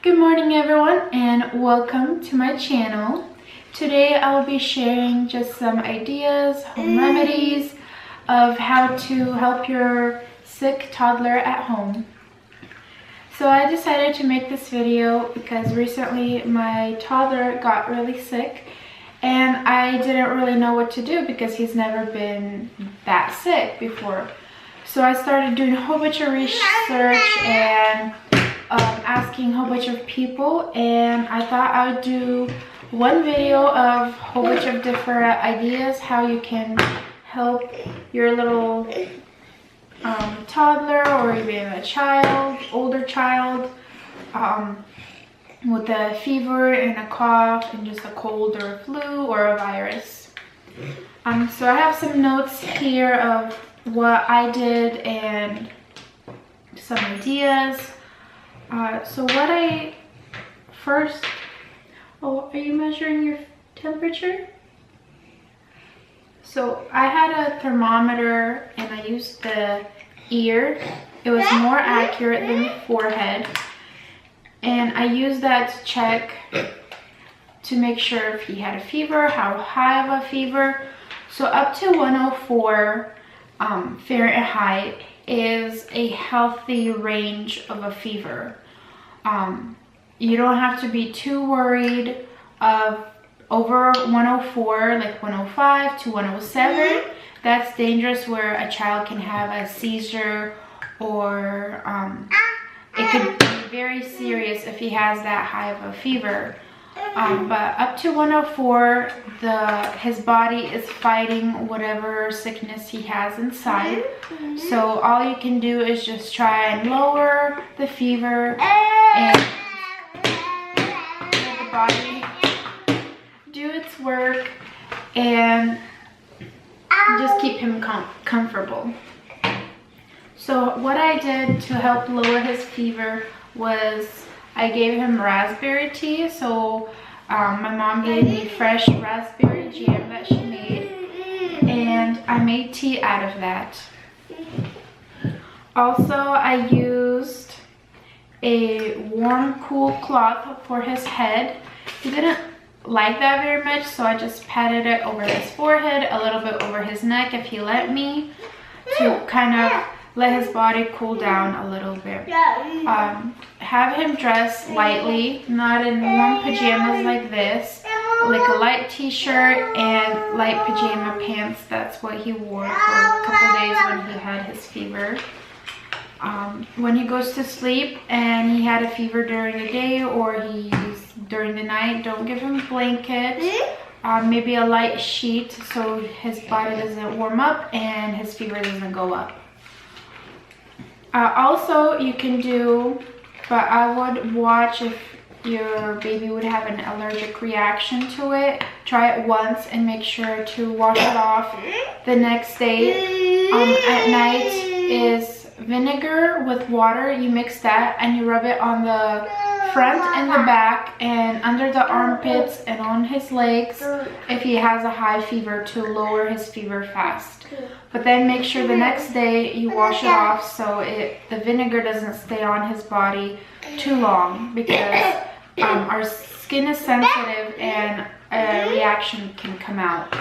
Good morning everyone and welcome to my channel. Today I will be sharing just some ideas, home remedies of how to help your sick toddler at home. So I decided to make this video because recently my toddler got really sick and I didn't really know what to do because he's never been that sick before. So I started doing a whole bunch of research and asking a whole bunch of people, and I thought I would do one video of a whole bunch of different ideas how you can help your little toddler or even a child, older child, with a fever and a cough and just a cold or a flu or a virus. So I have some notes here of what I did and some ideas. So what I first, are you measuring your temperature? So I had a thermometer and I used the ear. It was more accurate than the forehead. And I used that to check to make sure if he had a fever, how high of a fever. So up to 104 Fahrenheit is a healthy range of a fever. You don't have to be too worried of over 104, like 105 to 107. That's dangerous, where a child can have a seizure, or it could be very serious if he has that high of a fever. But up to 104, his body is fighting whatever sickness he has inside. So all you can do is just try and lower the fever and let the body do its work and just keep him comfortable. So what I did to help lower his fever was I gave him raspberry tea. So my mom gave me fresh raspberry jam that she made, and I made tea out of that. Also, I used a warm, cool cloth for his head. He didn't like that very much, so I just patted it over his forehead, a little bit over his neck if he let me, to kind of let his body cool down a little bit. Have him dress lightly, not in warm pajamas like this, like a light t-shirt and light pajama pants. That's what he wore for a couple days when he had his fever. When he goes to sleep and he had a fever during the day or during the night, don't give him a blanket. Maybe a light sheet so his body doesn't warm up and his fever doesn't go up. Also, you can do, but I would watch if your baby would have an allergic reaction to it. Try it once and make sure to wash it off the next day. At night is vinegar with water. You mix that and you rub it on the front and the back and under the armpits and on his legs if he has a high fever, to lower his fever fast. But then make sure the next day you wash it off so the vinegar doesn't stay on his body too long, because our skin is sensitive and a reaction can come out.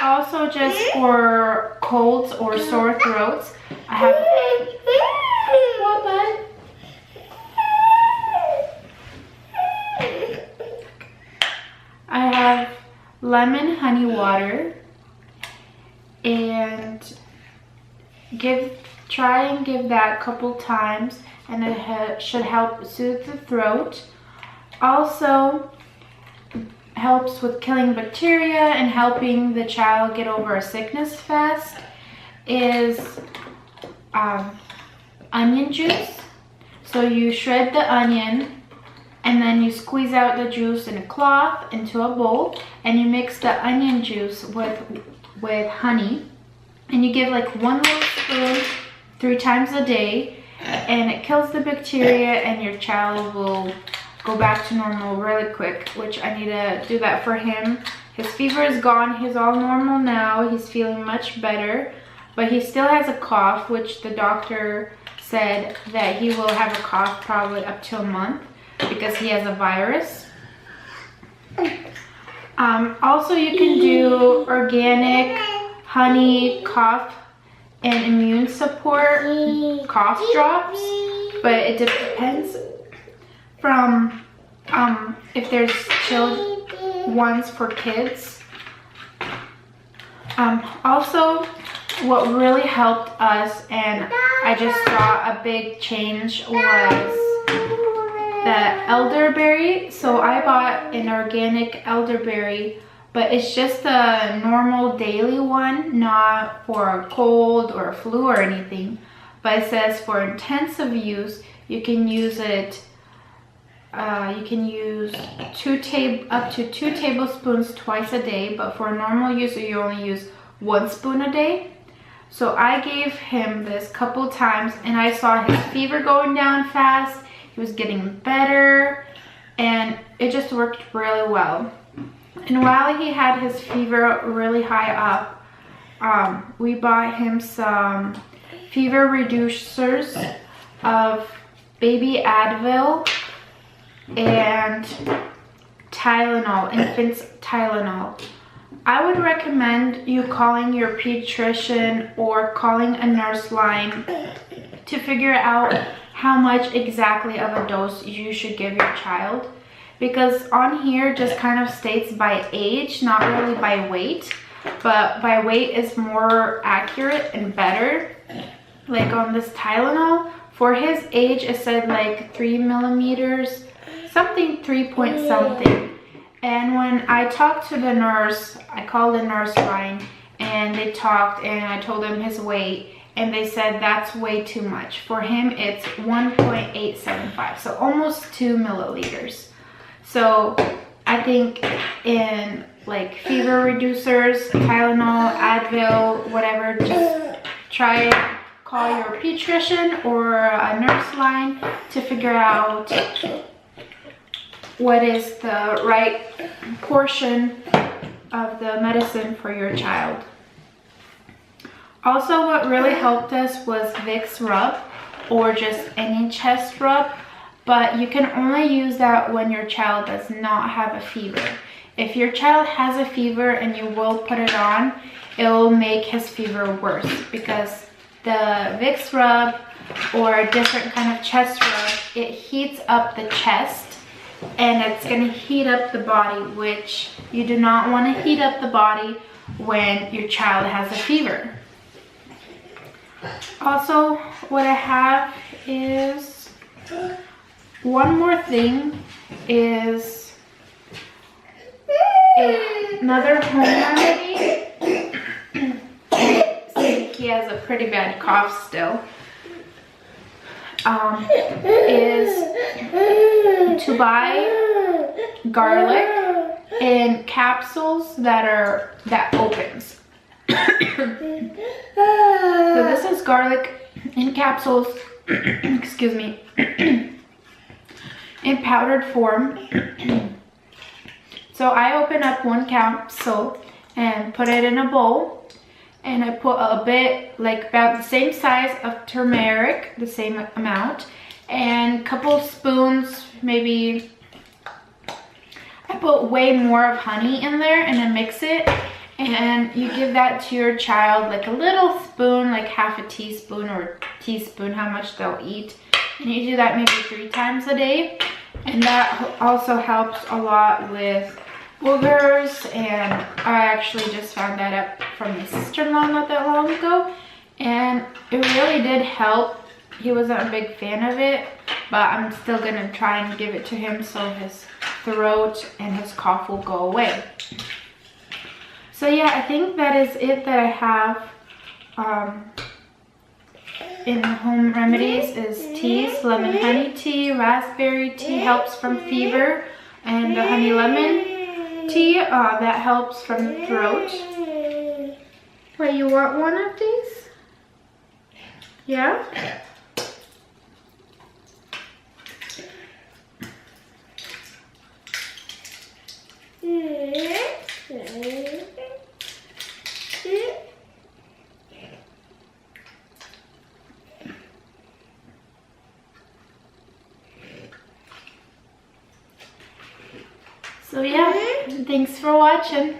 Also, just for colds or sore throats, I have lemon honey water, and try and give that a couple times, and it should help soothe the throat. Also helps with killing bacteria and helping the child get over a sickness fast is onion juice. So you shred the onion and then you squeeze out the juice in a cloth into a bowl, and you mix the onion juice with honey, and you give like 1 little spoon 3 times a day, and it kills the bacteria and your child will go back to normal really quick, which I need to do that for him. His fever is gone. He's all normal now. He's feeling much better, but he still has a cough, which the doctor said that he will have a cough probably up to a month because he has a virus. Also, you can do organic honey cough and immune support cough drops, but it depends from if there's chilled ones for kids. Also, what really helped us, and I just saw a big change, was the elderberry. So I bought an organic elderberry, but it's just a normal daily one, not for a cold or a flu or anything. But it says for intensive use, you can use it. You can use up to 2 tablespoons twice a day, but for normal use, you only use 1 spoon a day. So I gave him this couple times, and I saw his fever going down fast. He was getting better, and it just worked really well. And while he had his fever really high up, we bought him some fever reducers of baby Advil and Tylenol, infant's Tylenol. I would recommend you calling your pediatrician or calling a nurse line to figure out how much exactly of a dose you should give your child, because on here just kind of states by age, not really by weight, but by weight is more accurate and better. Like on this Tylenol, for his age it said like 3 millimeters, something 3 point something. And when I talked to the nurse, I called the nurse line and they talked, and I told them his weight, and they said that's way too much. For him, it's 1.875, so almost 2 milliliters. So I think in like fever reducers, Tylenol, Advil, whatever, just try it. Call your pediatrician or a nurse line to figure out what is the right portion of the medicine for your child. Also, what really helped us was Vicks rub, or just any chest rub, but you can only use that when your child does not have a fever. If your child has a fever and you will put it on, it will make his fever worse, because the Vicks rub or a different kind of chest rub, it heats up the chest and it's going to heat up the body, which you do not want to heat up the body when your child has a fever. Also, what I have is one more thing, is another home remedy. See, he has a pretty bad cough still. Is to buy garlic in capsules that opens. So this is garlic in capsules, excuse me, in powdered form. So I open up 1 capsule and put it in a bowl, and I put a bit, like about the same size of turmeric, the same amount, and a couple spoons, maybe. I put way more of honey in there, and then mix it, and you give that to your child, like a little spoon, like half a teaspoon or teaspoon, how much they'll eat. And you do that maybe 3 times a day, and that also helps a lot with boogers. And I actually just found that out from my sister-in-law not that long ago, and it really did help. He wasn't a big fan of it, but I'm still gonna try and give it to him so his throat and his cough will go away. So yeah, I think that is it that I have in home remedies, is teas, lemon honey tea, raspberry tea helps from fever, and the honey lemon tea that helps from the throat. Wait, you want one of these? Yeah? So yeah, thanks for watching.